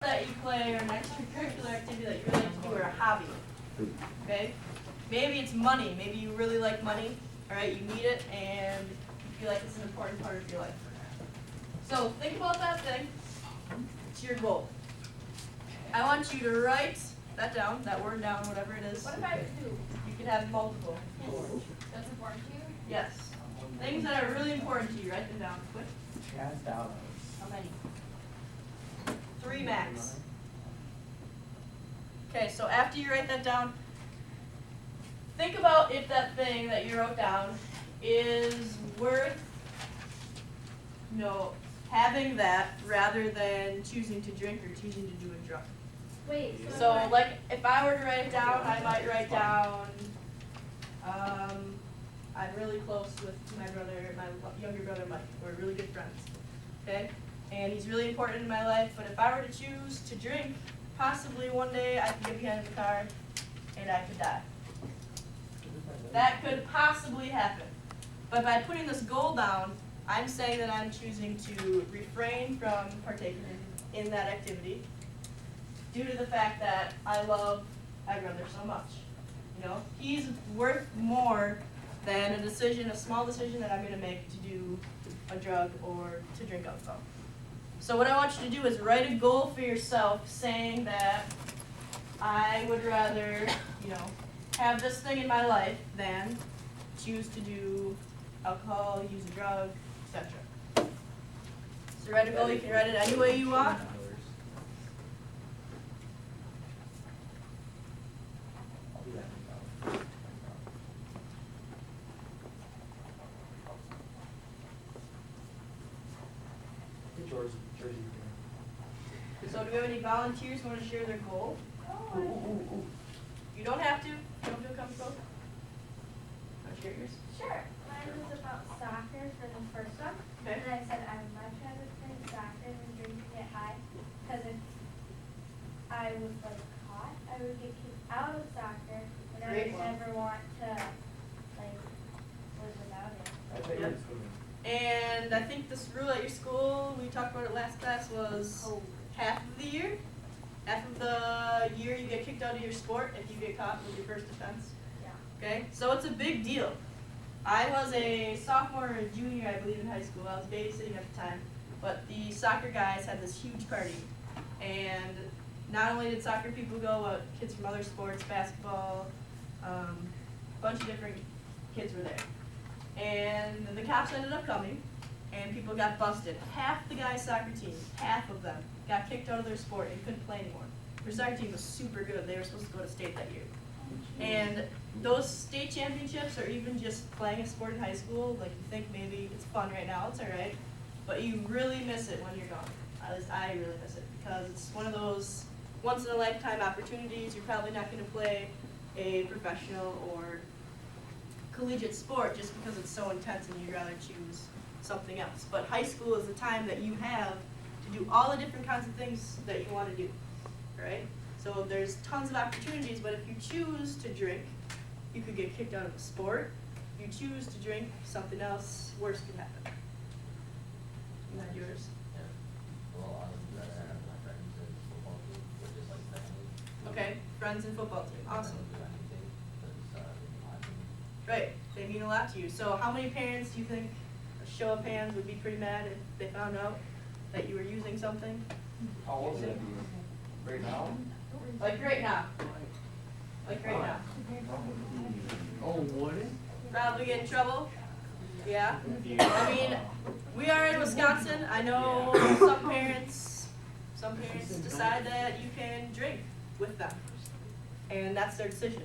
that you play or an extracurricular activity that you really like to do or a hobby. Okay? Maybe it's money. Maybe you really like money. Alright, you need it and you feel like it's an important part of your life. So think about that thing. It's your goal. I want you to write that down, that word down, whatever it is. What if I have two? You can have multiple. That's important to you? Yes. Things that are really important to you, write them down quick. How many? 3 max. Okay, so after you write that down, think about if that thing that you wrote down is worth, having that rather than choosing to drink or choosing to do a drug. Wait, So like if I were to write it down, I might write down, I'm really close with my brother, my younger brother Mike. We're really good friends, okay? And he's really important in my life, but if I were to choose to drink, possibly one day I could get behind the car and I could die. That could possibly happen. But by putting this goal down, I'm saying that I'm choosing to refrain from partaking in that activity due to the fact that I love my brother so much. He's worth more than a small decision that I'm going to make to do a drug or to drink alcohol. So what I want you to do is write a goal for yourself saying that I would rather, have this thing in my life than choose to do alcohol, use a drug, etc. So write a goal, you can write it any way you want. So do we have any volunteers who want to share their goal? You don't have to. You don't feel comfortable? Want to share yours? Sure. Mine was about soccer for the first one. Okay. And I said I would much rather play soccer than drink and get high. Because if I was caught, I would get kicked out of soccer and I Great would one. never want to live without it. Yep. And I think this rule at your school, we talked about it last class, was half of the year. Half of the year you get kicked out of your sport if you get caught with your first offense. Yeah. Okay? So it's a big deal. I was a sophomore or a junior, I believe, in high school. I was babysitting at the time. But the soccer guys had this huge party. And not only did soccer people go, but kids from other sports, basketball, a bunch of different kids were there. And the cops ended up coming, and people got busted. Half the guys' soccer team, half of them, got kicked out of their sport and couldn't play anymore. Their soccer team was super good. They were supposed to go to state that year. And those state championships, or even just playing a sport in high school, like you think maybe it's fun right now, it's all right, but you really miss it when you're gone. At least I really miss it, because it's one of those once-in-a-lifetime opportunities. You're probably not going to play a professional or collegiate sport just because it's so intense and you'd rather choose something else. But high school is the time that you have to do all the different kinds of things that you want to do, right? So there's tons of opportunities, but if you choose to drink, you could get kicked out of a sport. If you choose to drink, something else worse could happen. You had yours? Well, I would rather have my friends in football team, or just like family. Okay, friends and football team, awesome. I don't do anything, because, my opinion. Right, they mean a lot to you. So how many parents do you think, a show of hands, would be pretty mad if they found out that you were using something? How old is it? Right now? Like right now. Like right now. Oh, would it? Probably get in trouble. Yeah. I mean, we are in Wisconsin. I know some parents decide that you can drink with them. And that's their decision.